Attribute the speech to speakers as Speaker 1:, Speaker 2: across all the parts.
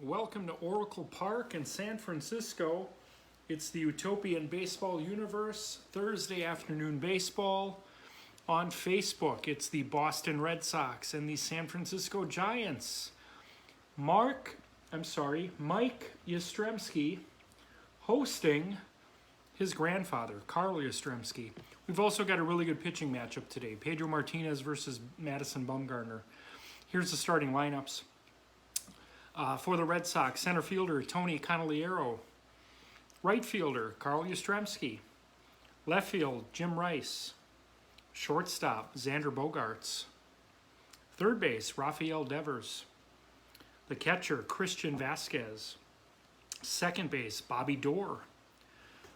Speaker 1: Welcome to Oracle Park in San Francisco. It's the Utopian Baseball Universe, Thursday afternoon baseball on Facebook. It's the Boston Red Sox and the San Francisco Giants. Mike Yastrzemski hosting his grandfather, Carl Yastrzemski. We've also got a really good pitching matchup today. Pedro Martinez versus Madison Bumgarner. Here's the starting lineups. For the Red Sox, center fielder Tony Candelario, right fielder Carl Yastrzemski, left field Jim Rice, shortstop Xander Bogaerts, third base Rafael Devers, the catcher Christian Vasquez, second base Bobby Doerr,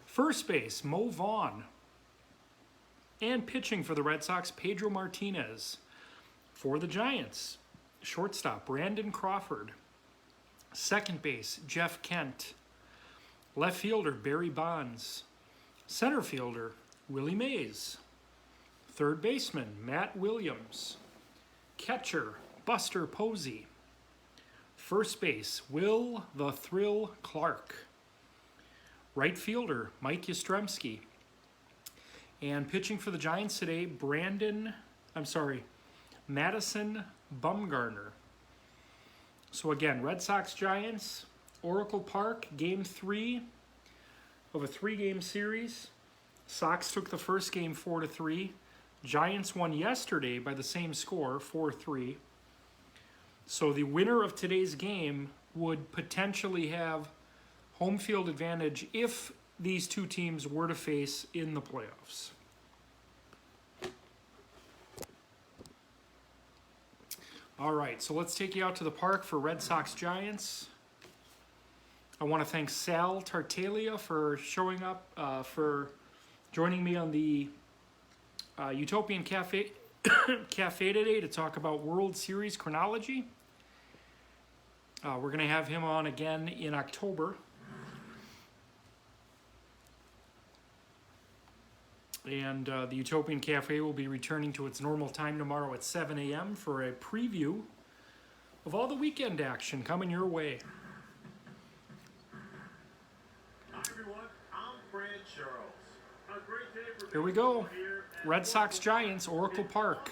Speaker 1: first base Mo Vaughn, and pitching for the Red Sox Pedro Martinez. For the Giants, shortstop Brandon Crawford, second base, Jeff Kent. Left fielder, Barry Bonds. Center fielder, Willie Mays. Third baseman, Matt Williams. Catcher, Buster Posey. First base, Will the Thrill Clark. Right fielder, Mike Yastrzemski. And pitching for the Giants today, Madison Bumgarner. So again, Red Sox Giants, Oracle Park, game 3 of a 3-game series. Sox took the first game 4-3. Giants won yesterday by the same score, 4-3. So the winner of today's game would potentially have home field advantage if these two teams were to face in the playoffs. All right, so let's take you out to the park for Red Sox Giants. I want to thank Sal Tartaglia for showing up, for joining me on the Utopian Cafe today to talk about World Series chronology. We're going to have him on again in October. And the Utopian Cafe will be returning to its normal time tomorrow at 7 a.m. for a preview of all the weekend action coming your way.
Speaker 2: Hi everyone, I'm Fran Charles. A great day for
Speaker 1: Here we go. Red Sox Giants, Oracle Park.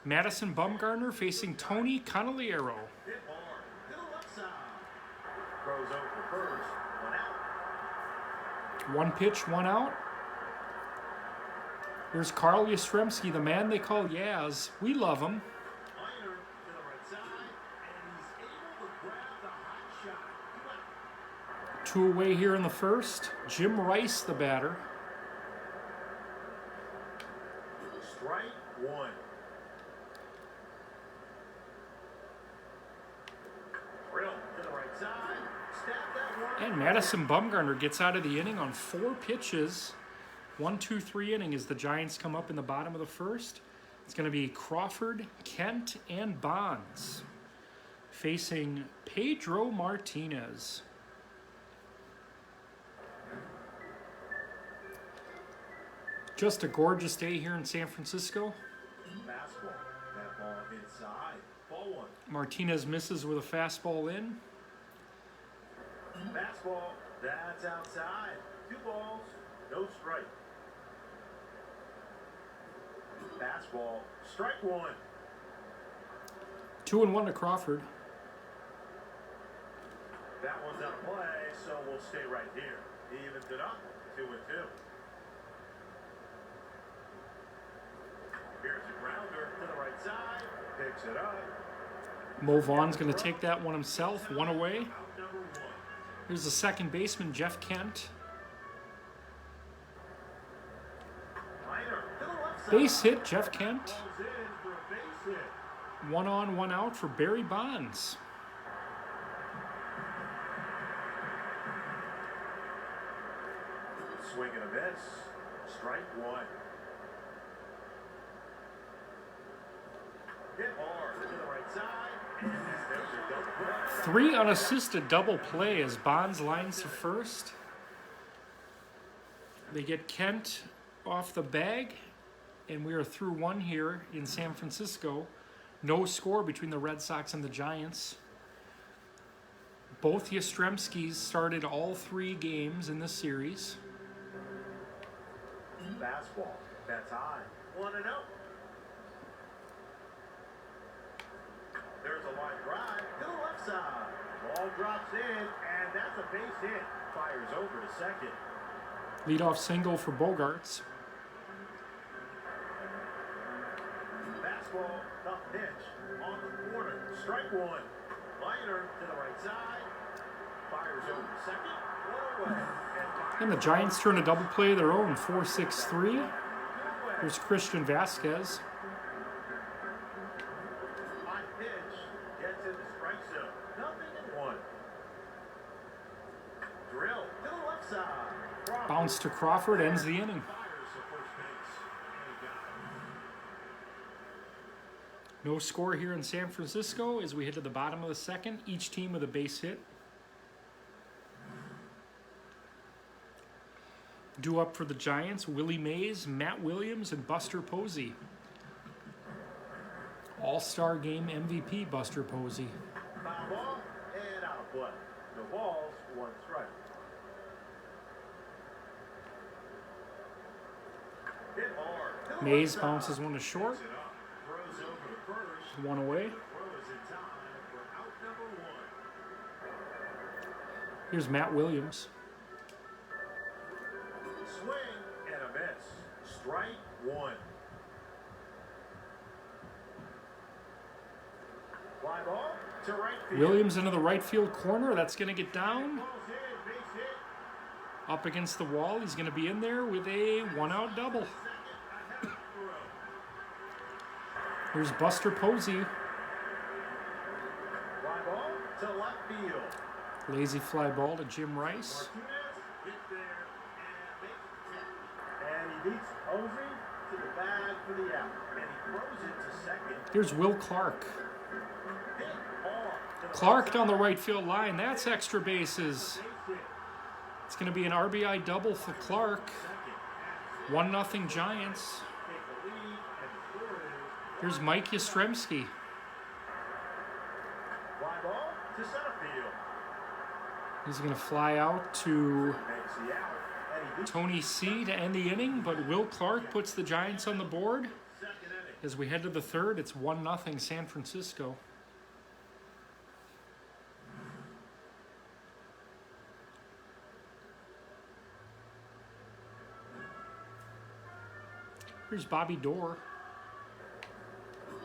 Speaker 1: Madison Bumgarner facing Tony Candelario.
Speaker 2: Hit hard to the left side. Throws over first, 1 out.
Speaker 1: One pitch, 1 out. There's Carl Yastrzemski, the man they call Yaz. We love him.
Speaker 2: Liner to the right side, and he's able to grab the hot shot.
Speaker 1: 2 away here in the first. Jim Rice, the batter.
Speaker 2: Strike 1. Drill to the right side. Stab that one.
Speaker 1: And Madison Bumgarner gets out of the inning on 4 pitches. 1-2-3 inning as the Giants come up in the bottom of the first. It's going to be Crawford, Kent, and Bonds facing Pedro Martinez. Just a gorgeous day here in San Francisco.
Speaker 2: Fastball. That ball inside. Ball 1.
Speaker 1: Martinez misses with a fastball in.
Speaker 2: Fastball. That's outside. 2 balls. No strike. Fastball. Strike 1.
Speaker 1: 2-1 to Crawford.
Speaker 2: That one's out of play, so we'll stay right here. He evens it up. 2-2. Here's a grounder to the right side. Picks it up.
Speaker 1: Mo Vaughn's going to take that one himself. 1 away.
Speaker 2: Out number 1.
Speaker 1: Here's the second baseman, Jeff Kent.
Speaker 2: Liner to the left side.
Speaker 1: Base hit, Jeff Kent.
Speaker 2: Goes in for a base hit.
Speaker 1: 1 on, 1 out for Barry Bonds.
Speaker 2: Swing and a miss. Strike 1. Hit hard to the right side. And there's a double play.
Speaker 1: 3 unassisted double play as Bonds lines to first. They get Kent off the bag, and we are through 1 here in San Francisco. No score between the Red Sox and the Giants. Both Yastremskis started all 3 games in this series.
Speaker 2: Fastball. That's high. 1-0. There's a line drive to the left side. Ball drops in, and that's a base hit. Fires over to second.
Speaker 1: Leadoff single for Bogarts.
Speaker 2: Fastball, tough pitch. On the corner. Strike 1. Liner to the right side. Fires over to second. 1 away.
Speaker 1: And the Giants turn a double play of their own, 4-6-3. There's Christian Vasquez.
Speaker 2: High pitch. Gets in the strike zone. 0-1. Drill to the left side.
Speaker 1: Bounce to Crawford, ends the inning.
Speaker 2: Fires to first base. And he got it.
Speaker 1: No score here in San Francisco as we head to the bottom of the second. Each team with a base hit. Due up for the Giants, Willie Mays, Matt Williams, and Buster Posey. All-Star Game MVP Buster Posey.
Speaker 2: Foul ball and out of play. No balls, 1 strike. Hit hard. To the
Speaker 1: Mays
Speaker 2: left side.
Speaker 1: bounces one to short.
Speaker 2: Picks it up. Throws over to first.
Speaker 1: 1 away.
Speaker 2: The throw is in time for out number 1.
Speaker 1: Here's Matt Williams.
Speaker 2: Swing and a miss. Strike 1. Fly ball to right field.
Speaker 1: Williams into the right field corner. That's going to get down.
Speaker 2: Ball's in, base hit.
Speaker 1: Up against the wall. He's going to be in there with a 1-out double.
Speaker 2: Second ahead of the throw.
Speaker 1: Here's Buster Posey.
Speaker 2: Fly ball to left field.
Speaker 1: Lazy fly ball to Jim Rice.
Speaker 2: Martinez hit there and makes the catch. And he beats Posey to the bag for the out. And he throws it to second.
Speaker 1: Here's Will Clark.
Speaker 2: Hit hard to the
Speaker 1: Clark
Speaker 2: left
Speaker 1: down the
Speaker 2: side.
Speaker 1: right field line. That's extra bases.
Speaker 2: Base hit.
Speaker 1: It's going to be an RBI double for Clark.
Speaker 2: Second.
Speaker 1: 1-0 Giants.
Speaker 2: Take the lead, and the score is
Speaker 1: Here's Mike Yastremski.
Speaker 2: fly ball to center field.
Speaker 1: He's going to fly out to
Speaker 2: Makes the out, and he beats
Speaker 1: Tony C to end the inning, but Will Clark puts the Giants on the board.
Speaker 2: second inning.
Speaker 1: As we head to the third, it's 1-0 San Francisco. Here's Bobby Dorr.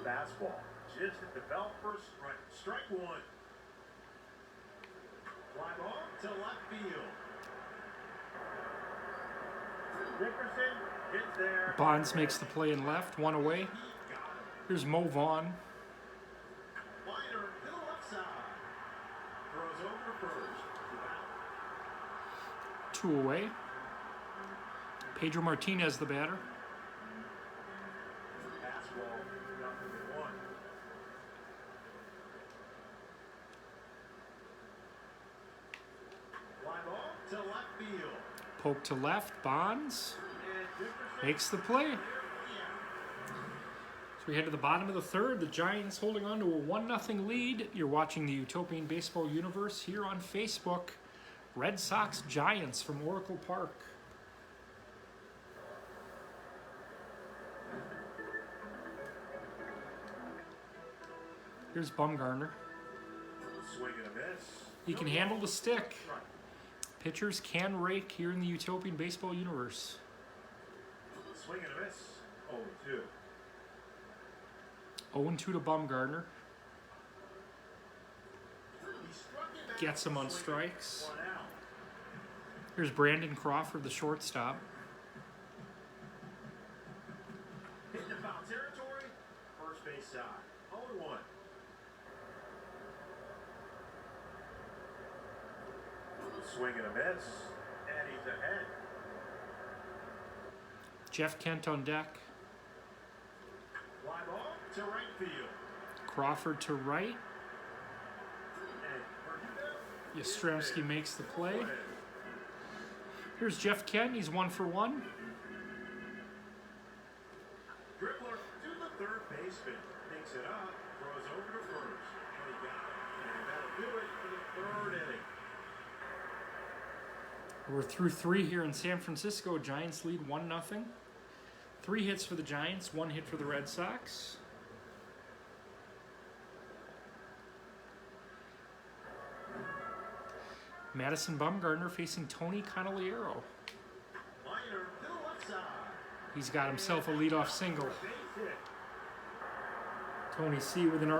Speaker 2: Fastball just hit the belt for a strike. Strike 1. Fly ball to left field. Dickerson gets there.
Speaker 1: Bonds makes the play in left, 1 away.
Speaker 2: He got him.
Speaker 1: Here's Mo Vaughn.
Speaker 2: Liner to the left side. Throws over to first.
Speaker 1: 2 away. Pedro Martinez, the batter.
Speaker 2: Fastball, 0-1. Fly ball to left field.
Speaker 1: Poke to left. Bonds
Speaker 2: And Dickerson
Speaker 1: makes the play.
Speaker 2: there for
Speaker 1: So we head to the bottom of the third. The Giants holding on to a 1-0 lead. You're watching the Utopian Baseball Universe here on Facebook. Red Sox Giants from Oracle Park. Here's Bumgarner.
Speaker 2: Swing and a miss.
Speaker 1: He can handle the stick.
Speaker 2: Right.
Speaker 1: Pitchers can rake here in the Utopian Baseball Universe.
Speaker 2: Swing and a miss. 0-2.
Speaker 1: 0-2 to Bumgarner.
Speaker 2: He struck him out.
Speaker 1: Gets him on
Speaker 2: Swing.
Speaker 1: strikes.
Speaker 2: 1 out.
Speaker 1: Here's Brandon Crawford, the shortstop.
Speaker 2: Hitting the foul territory. First base side. 0-1. Swing and a miss. And he's ahead.
Speaker 1: Jeff Kent on deck.
Speaker 2: Fly ball to right field.
Speaker 1: Crawford to right.
Speaker 2: And
Speaker 1: Yastrezemski makes the play.
Speaker 2: Perdudo.
Speaker 1: Here's Jeff Kent. He's 1 for 1.
Speaker 2: Dribbler to the third baseman. Picks it up. Throws over to first. And he got it. And that'll do it for the third inning.
Speaker 1: We're through 3 here in San Francisco. Giants lead 1-0. 3 hits for the Giants, 1 hit for the Red Sox. Madison Bumgarner facing Tony Candeliero.
Speaker 2: Liner to the left side.
Speaker 1: He's got himself a leadoff single.
Speaker 2: Base hit.
Speaker 1: Tony C with an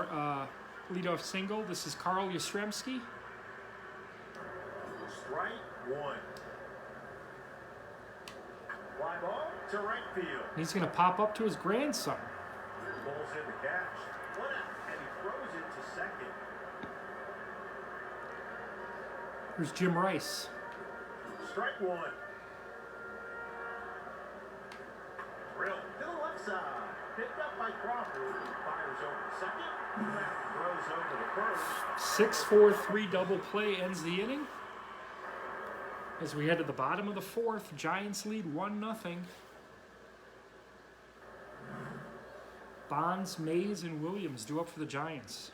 Speaker 1: leadoff single. This is Carl Yastrzemski.
Speaker 2: Strike 1. Fly ball to right field.
Speaker 1: He's going to pop up to his grandson.
Speaker 2: Pulls in the catch. 1 out, and he throws it to second.
Speaker 1: Here's Jim Rice.
Speaker 2: Strike 1. Drill to the left side. Picked up by Crawford. Fires over to second. Throws over to first.
Speaker 1: 6-4-3 double play ends the inning. As we head to the bottom of the 4th, Giants lead 1-0. Bonds, Mays, and Williams due up for the Giants.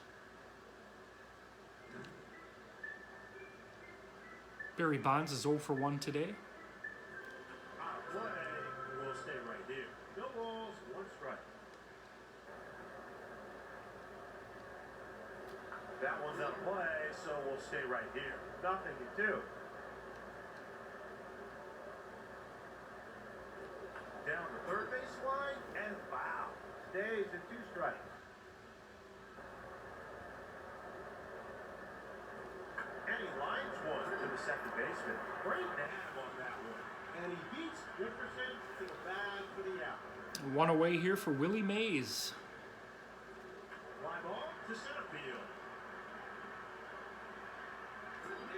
Speaker 1: Barry Bonds is 0 for 1 today.
Speaker 2: Out of play. We'll stay right here. No balls, 1 strike. That one's out of play, so we'll stay right here. 0-2. Down the third base line and foul. Stays at 2 strikes. And he lines one to the second baseman. Great nab on that one. And he beats Jefferson to the bag for the out.
Speaker 1: 1 away here for Willie Mays.
Speaker 2: Fly ball to center field.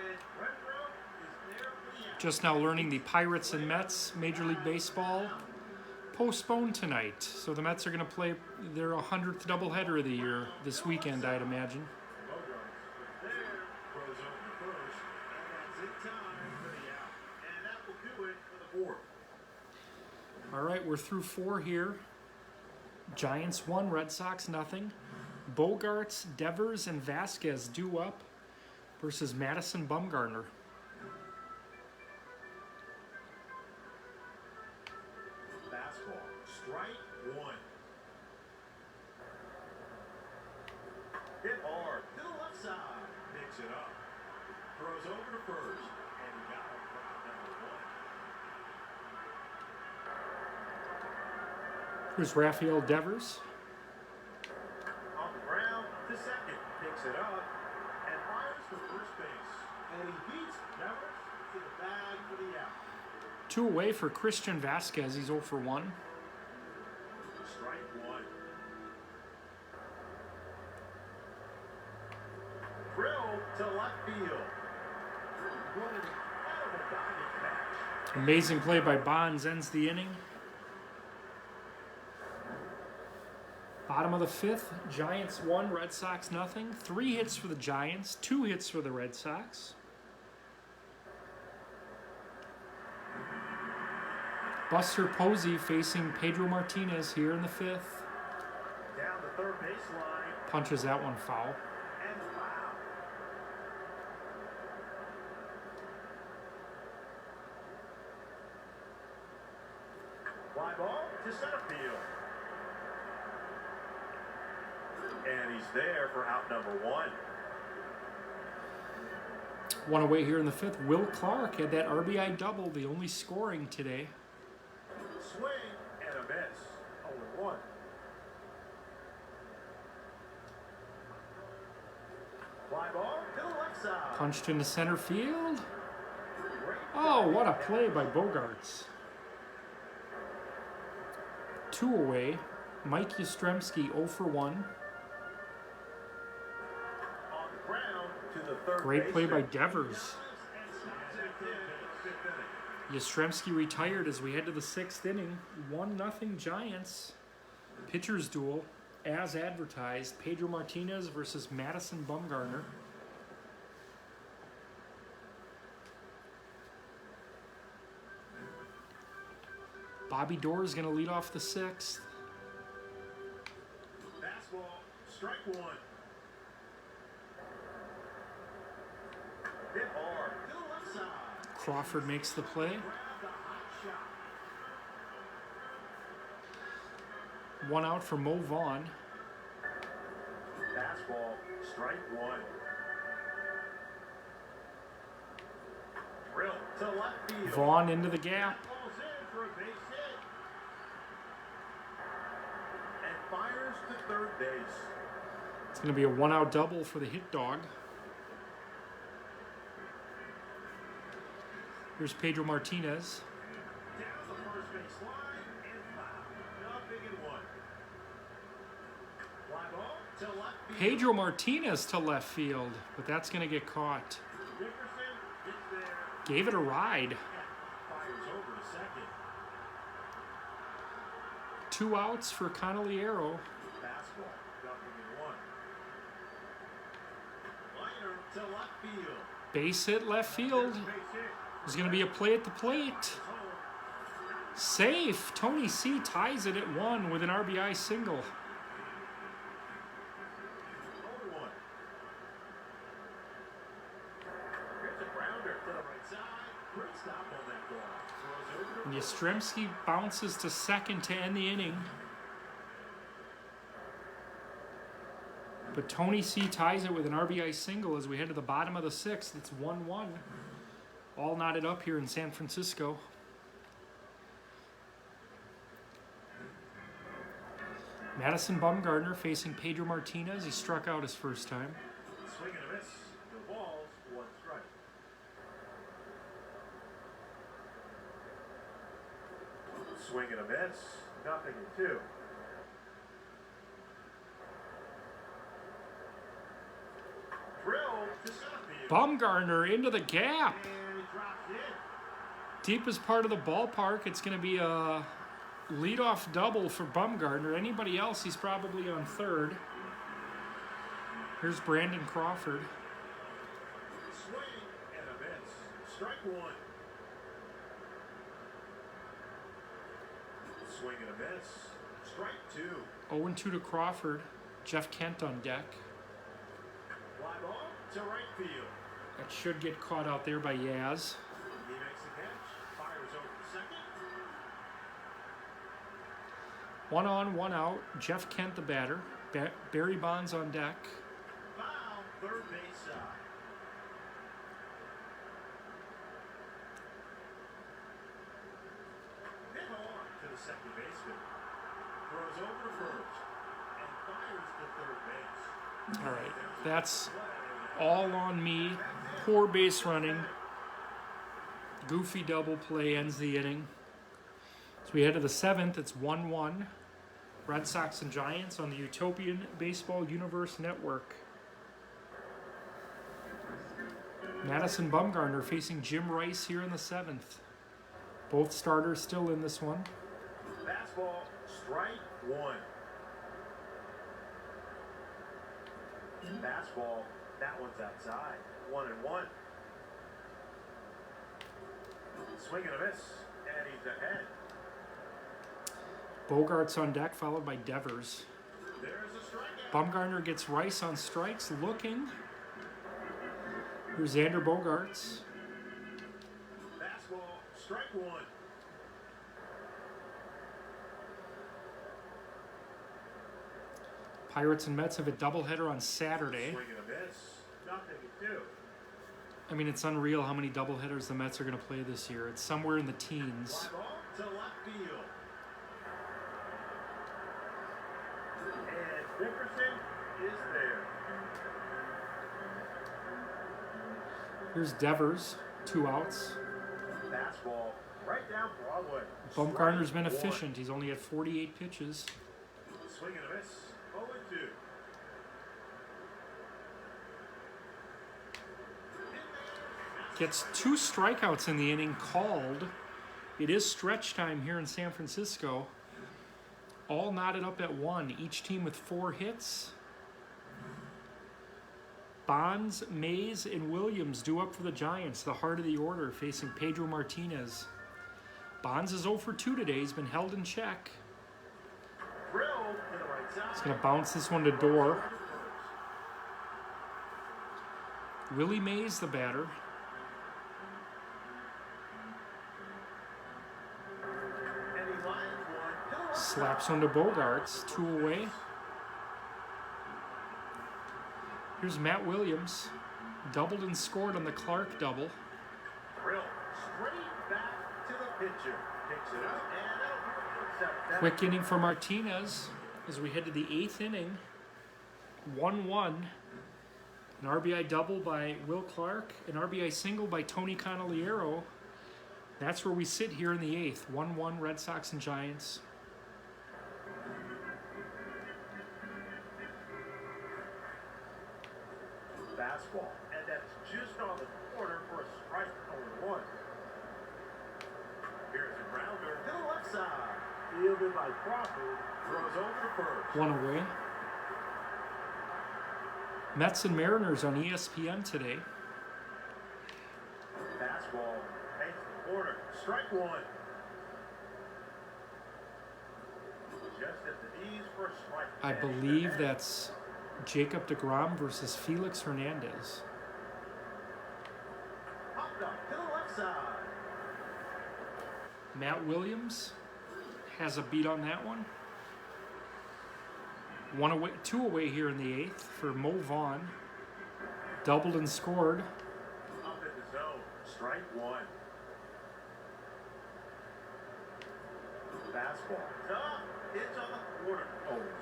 Speaker 2: And Renfroe is there for the out.
Speaker 1: Just now learning the Pirates and Mets Major League Baseball postponed tonight. So the Mets are going to play their 100th doubleheader of the year this weekend, I'd imagine.
Speaker 2: Bogarts is there, throws over to first, and that's in time for the out. And that will do it for the 4th.
Speaker 1: All right, we're through 4 here. Giants 1, Red Sox 0. Bogarts, Devers, and Vasquez due up versus Madison Bumgarner.
Speaker 2: Fastball, strike 1. Hit hard to the left side, picks it up, throws over to first, and he got him for out number 1.
Speaker 1: Here's Rafael Devers.
Speaker 2: On the ground to second, picks it up, and fires for first base. And he beats Devers to the bag for the out.
Speaker 1: 2 away for Christian Vasquez. He's 0 for 1.
Speaker 2: Strike 1. Drill to left field. What an incredible diving catch.
Speaker 1: Amazing play by Bonds ends the inning. Bottom of the 5th, Giants 1, Red Sox 0. 3 hits for the Giants, 2 hits for the Red Sox. Buster Posey facing Pedro Martinez here in the 5th.
Speaker 2: Down the third baseline.
Speaker 1: Punches that one foul.
Speaker 2: And foul. Fly ball to center field. And he's there for out number 1.
Speaker 1: 1 away here in the 5th. Will Clark had that RBI double, the only scoring today.
Speaker 2: Swing and a miss. 0-1. Fly ball to the left side.
Speaker 1: Punched into center field.
Speaker 2: Great
Speaker 1: Oh, what a
Speaker 2: diving
Speaker 1: play
Speaker 2: catch.
Speaker 1: by Bogarts. 2 away. Mike Yastremski 0 for 1.
Speaker 2: On the ground to the third
Speaker 1: Great play by
Speaker 2: baseman.
Speaker 1: Devers. Yastrzemski retired as we head to the 6th inning. 1-0 Giants. Pitchers duel, as advertised. Pedro Martinez versus Madison Bumgarner. Bobby Doerr is going to lead off the 6th.
Speaker 2: Fastball, strike 1. Hit hard to the left side.
Speaker 1: Crawford makes the play.
Speaker 2: Grabbed a hot shot.
Speaker 1: One out for Mo Vaughn.
Speaker 2: Fastball, strike one. Drill to left field.
Speaker 1: Vaughn into the gap.
Speaker 2: Falls in for a base hit. And fires to third base.
Speaker 1: It's going to be a one-out double for the hit dog. Here's Pedro Martinez.
Speaker 2: Down the first base line and foul. Nothing in one. Fly ball to left field.
Speaker 1: Pedro Martinez to left field, but that's going to get caught.
Speaker 2: Dickerson gets there.
Speaker 1: Gave it a ride.
Speaker 2: Fires over to second.
Speaker 1: 2 outs for Canaliero.
Speaker 2: Fastball, nothing in one. Liner to left field.
Speaker 1: Base hit left field.
Speaker 2: Base hit.
Speaker 1: There's going to be a play at the plate.
Speaker 2: Home.
Speaker 1: Safe. Tony C ties it at 1 with an RBI single.
Speaker 2: 0-1. Here's a grounder to the right side. Great stop on that ball. Throws over
Speaker 1: And
Speaker 2: to
Speaker 1: Yastrezemski bounces to second to end the inning. But Tony C ties it with an RBI single as we head to the bottom of the 6th. It's 1-1. All knotted up here in San Francisco. Madison Bumgarner facing Pedro Martinez. He struck out his first time.
Speaker 2: swing and a miss. The ball's one strike. Swing and a miss. Nothing in two. Drill to center field.
Speaker 1: Bumgarner into the gap.
Speaker 2: And he drops in.
Speaker 1: Deepest part of the ballpark. It's going to be a leadoff double for Bumgarner. Anybody else, he's probably on third. Here's Brandon Crawford.
Speaker 2: Swing and a miss. Strike one. Swing and a miss. Strike two.
Speaker 1: 0-2 to Crawford. Jeff Kent on deck.
Speaker 2: Fly ball to right field.
Speaker 1: That should get caught out there by Yaz.
Speaker 2: He makes the catch. Fires over to second.
Speaker 1: 1 on, 1 out. Jeff Kent the batter. Barry Bonds on deck.
Speaker 2: Foul. Third base side. Hit hard to the second baseman. Throws over to first. And fires to third base.
Speaker 1: All right, that's all on me. Poor base running. Goofy double play ends the inning. So we head to the 7th. It's 1-1. Red Sox and Giants on the Utopian Baseball Universe Network. Madison Bumgarner facing Jim Rice here in the 7th. Both starters still in this one.
Speaker 2: Fastball. Strike one. Fastball. That one's outside. 1-1. Swing and a miss. And he's ahead.
Speaker 1: Bogarts on deck, followed by Devers.
Speaker 2: There's a strikeout.
Speaker 1: Bumgarner gets Rice on strikes, looking. Here's Xander Bogarts.
Speaker 2: Fastball. Strike one.
Speaker 1: Pirates and Mets have a doubleheader on Saturday.
Speaker 2: Swing and a miss. Nothing to do.
Speaker 1: I mean, it's unreal how many doubleheaders the Mets are going to play this year. It's somewhere in the teens.
Speaker 2: Fly ball to left field. And Dickerson is there.
Speaker 1: Here's Devers, 2 outs.
Speaker 2: Fastball right down Broadway.
Speaker 1: Bumgarner's been
Speaker 2: Strike one.
Speaker 1: efficient. He's only had 48 pitches.
Speaker 2: Swing and a miss. 0-2.
Speaker 1: Gets 2 strikeouts in the inning called. It is stretch time here in San Francisco. All knotted up at 1. Each team with 4 hits. Bonds, Mays, and Williams due up for the Giants, the heart of the order, facing Pedro Martinez. Bonds is 0 for 2 today. He's been held in check.
Speaker 2: Drill to the right side.
Speaker 1: He's going to bounce this one to Door. Willie Mays, the batter. Slaps one to Bogarts, 2 away. Here's Matt Williams. Doubled and scored on the Clark double.
Speaker 2: Drill straight back to the pitcher. Picks it up and out.
Speaker 1: Quick inning for Martinez as we head to the 8th inning. 1-1. An RBI double by Will Clark. An RBI single by Tony Candeliero. That's where we sit here in the 8th. 1-1 Red Sox and Giants.
Speaker 2: Fastball, and that's just on the corner for a strike, 0-1. Here's a grounder to the left side. Fielded by Crawford, throws over to first.
Speaker 1: 1 away. Mets and Mariners on ESPN today.
Speaker 2: Fastball, takes the corner, strike 1. Just at the knees for a strike.
Speaker 1: I believe that's Jacob deGrom versus Felix Hernandez.
Speaker 2: Popped up to the left side.
Speaker 1: Matt Williams has a beat on that one. 1 away, 2 away here in the 8th for Mo Vaughn. Doubled and scored.
Speaker 2: Up in the zone, strike 1. Fastball, up, hits on the corner,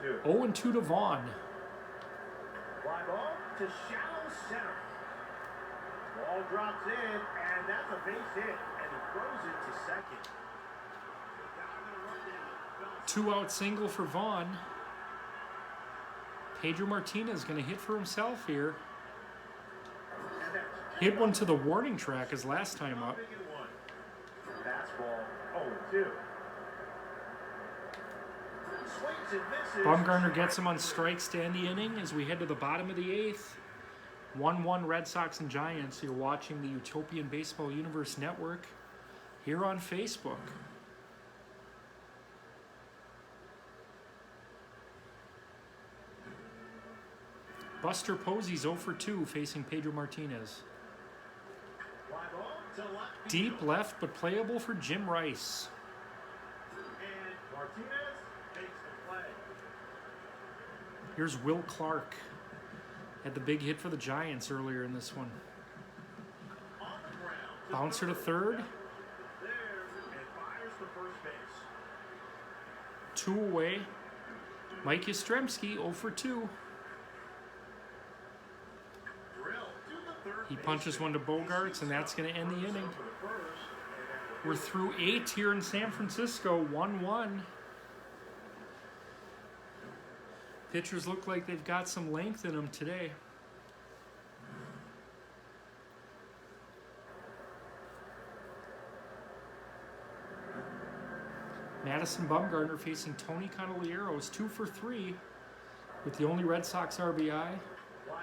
Speaker 2: 0-2.
Speaker 1: 0-2 to Vaughn.
Speaker 2: Fly ball to shallow center. Ball drops in, and that's a base hit, and he throws it to second.
Speaker 1: 2-out single for Vaughn. Pedro Martinez going to hit for himself here. Hit one to the warning track his last time up.
Speaker 2: Fastball, 0-2.
Speaker 1: Bumgarner gets him on strikes to end the inning as we head to the bottom of the 8th. 1-1 Red Sox and Giants. You're watching the Utopian Baseball Universe Network here on Facebook. Buster Posey's 0 for 2 facing Pedro Martinez. Deep left but playable for Jim Rice.
Speaker 2: And Martinez takes the play.
Speaker 1: Here's Will Clark. Had the big hit for the Giants earlier in this one.
Speaker 2: On the ground.
Speaker 1: Bouncer to third.
Speaker 2: There and fires to first base.
Speaker 1: 2 away. Mike Yastrezemski 0 for 2. He punches one to Bogarts, and that's going to end the inning. We're through 8 here in San Francisco, 1-1. Pitchers look like they've got some length in them today. Madison Bumgarner facing Tony Candeliero is 2 for 3 with the only Red Sox RBI.
Speaker 2: Fly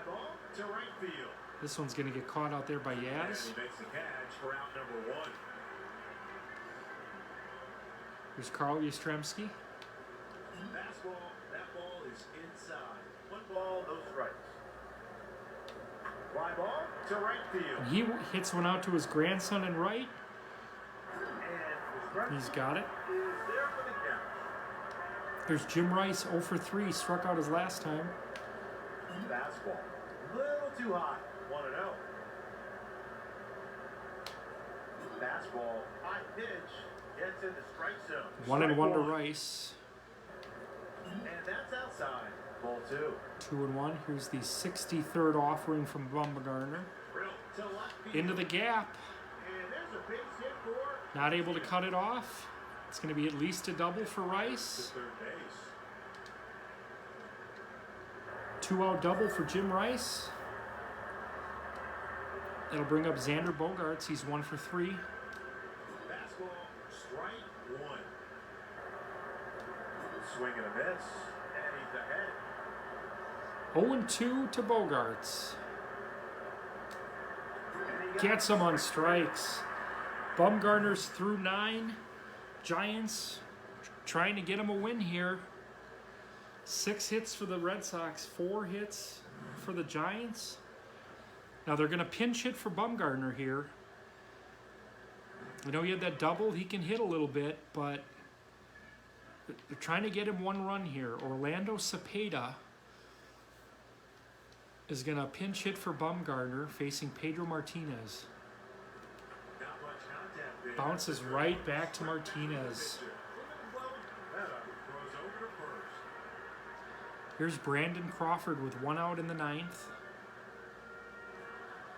Speaker 2: ball to right field.
Speaker 1: This one's going to get caught out there by Yaz.
Speaker 2: He makes the catch for out number 1.
Speaker 1: Here's Carl Yastrzemski.
Speaker 2: Fastball, that ball is inside. 1 ball, no strikes. Fly ball to right field.
Speaker 1: And he hits one out to his grandson in right.
Speaker 2: And
Speaker 1: He's got it.
Speaker 2: is there for the catch.
Speaker 1: There's Jim Rice 0 for 3, struck out his last time.
Speaker 2: Fastball, little too high. 1-0. Fastball, high pitch, gets into strike zone.
Speaker 1: 1-1 to Rice.
Speaker 2: And that's outside. Ball 2.
Speaker 1: 2-1. Here's the 63rd offering from Bumgarner.
Speaker 2: Drill to left field.
Speaker 1: Into the gap.
Speaker 2: And there's a base hit for
Speaker 1: Not able to cut it off. It's going to be at least a double for
Speaker 2: to
Speaker 1: Rice.
Speaker 2: third base.
Speaker 1: 2-out double for Jim Rice. That'll bring up Xander Bogarts. He's 1 for 3.
Speaker 2: Fastball, strike 1. Swing and a miss, and he's ahead.
Speaker 1: 0-2 to Bogarts.
Speaker 2: And he got
Speaker 1: Gets him on strikes. Bumgarner's through 9. Giants trying to get him a win here. 6 hits for the Red Sox, 4 hits for the Giants. Now they're going to pinch hit for Bumgarner here. I know he had that double. He can hit a little bit, but They're trying to get him one run here. Orlando Cepeda is going to pinch hit for Bumgarner facing Pedro Martinez.
Speaker 2: Not much contact there.
Speaker 1: Bounces right back to Martinez.
Speaker 2: Throws over to first.
Speaker 1: Here's Brandon Crawford with 1 out in the 9th.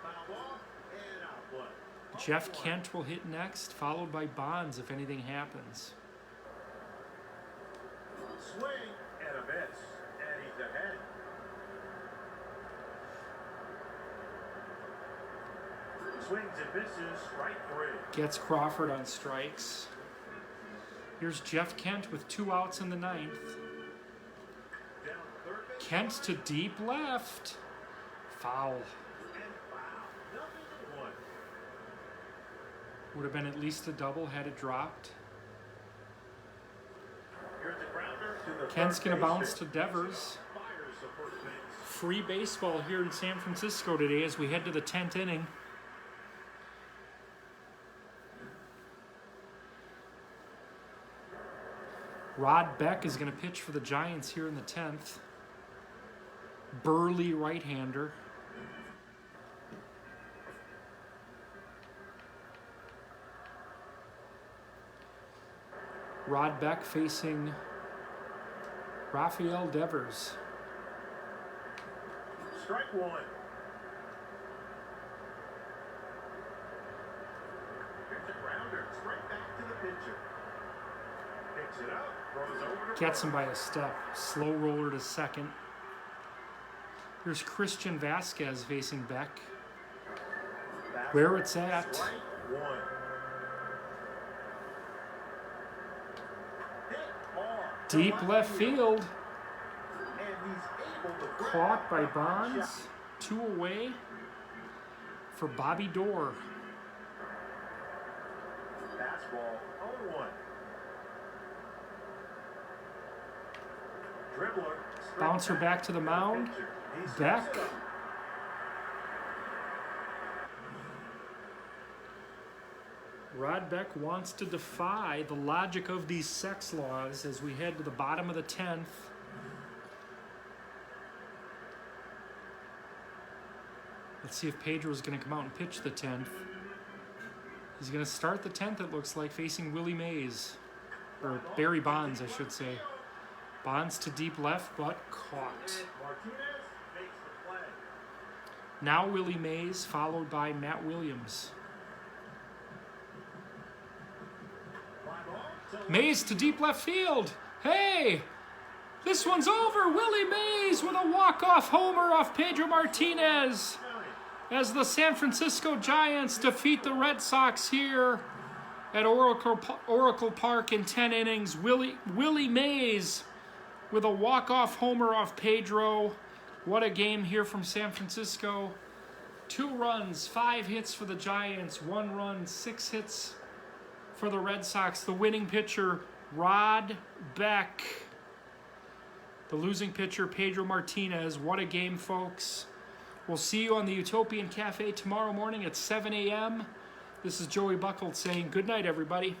Speaker 2: Foul ball and out play.
Speaker 1: Jeff Kent will hit next, followed by Bonds if anything happens.
Speaker 2: Swing and a miss. And he's ahead. Swings and misses. Strike 3.
Speaker 1: Gets Crawford on strikes. Here's Jeff Kent with 2 outs in the 9th.
Speaker 2: Down third base.
Speaker 1: Kent to deep left. Foul.
Speaker 2: And foul. Nothing in 1.
Speaker 1: Would have been at least a double had it dropped.
Speaker 2: Here's the grounder to the
Speaker 1: Kent's
Speaker 2: third
Speaker 1: going to
Speaker 2: base
Speaker 1: bounce to
Speaker 2: hit.
Speaker 1: Devers.
Speaker 2: Fires the first base.
Speaker 1: Free baseball here in San Francisco today as we head to the 10th inning. Rod Beck is going to pitch for the Giants here in the 10th. Burly right-hander. Rod Beck facing Rafael Devers.
Speaker 2: Strike 1. Here's the grounder. Straight back to the pitcher. Picks it up. Throws over to
Speaker 1: Gets him by a step. Slow roller to second. Here's Christian Vasquez facing Beck.
Speaker 2: Fastball.
Speaker 1: Where it's at.
Speaker 2: Strike 1. Hit hard.
Speaker 1: Deep left field.
Speaker 2: And he's able to grab
Speaker 1: Caught by
Speaker 2: a hot
Speaker 1: Bonds.
Speaker 2: shot.
Speaker 1: 2 away for Bobby Dorr.
Speaker 2: Fastball 0-1. Dribbler. straight
Speaker 1: Bouncer back to the mound.
Speaker 2: pitcher. He steps
Speaker 1: Beck.
Speaker 2: it up.
Speaker 1: Rod Beck wants to defy the logic of these sex laws as we head to the bottom of the 10th. Let's see if Pedro's going to come out and pitch the 10th. He's going to start the 10th, it looks like, facing Willie Mays. Or Barry Bonds, I should say. Bonds to deep left, but caught.
Speaker 2: Martinez makes the play.
Speaker 1: Now Willie Mays, followed by Matt Williams.
Speaker 2: Fly ball to
Speaker 1: Mays to deep left field. Hey! This one's over. Willie Mays with a walk-off homer off Pedro Martinez as the San Francisco Giants defeat the Red Sox here at Oracle Park in 10 innings. Willie Mays with a walk-off homer off Pedro. What a game here from San Francisco. 2 runs, 5 hits for the Giants, 1 run, 6 hits for the Red Sox. The winning pitcher, Rod Beck. The losing pitcher, Pedro Martinez. What a game, folks. We'll see you on the Utopian Cafe tomorrow morning at 7 a.m. This is Joey Buckles saying good night, everybody.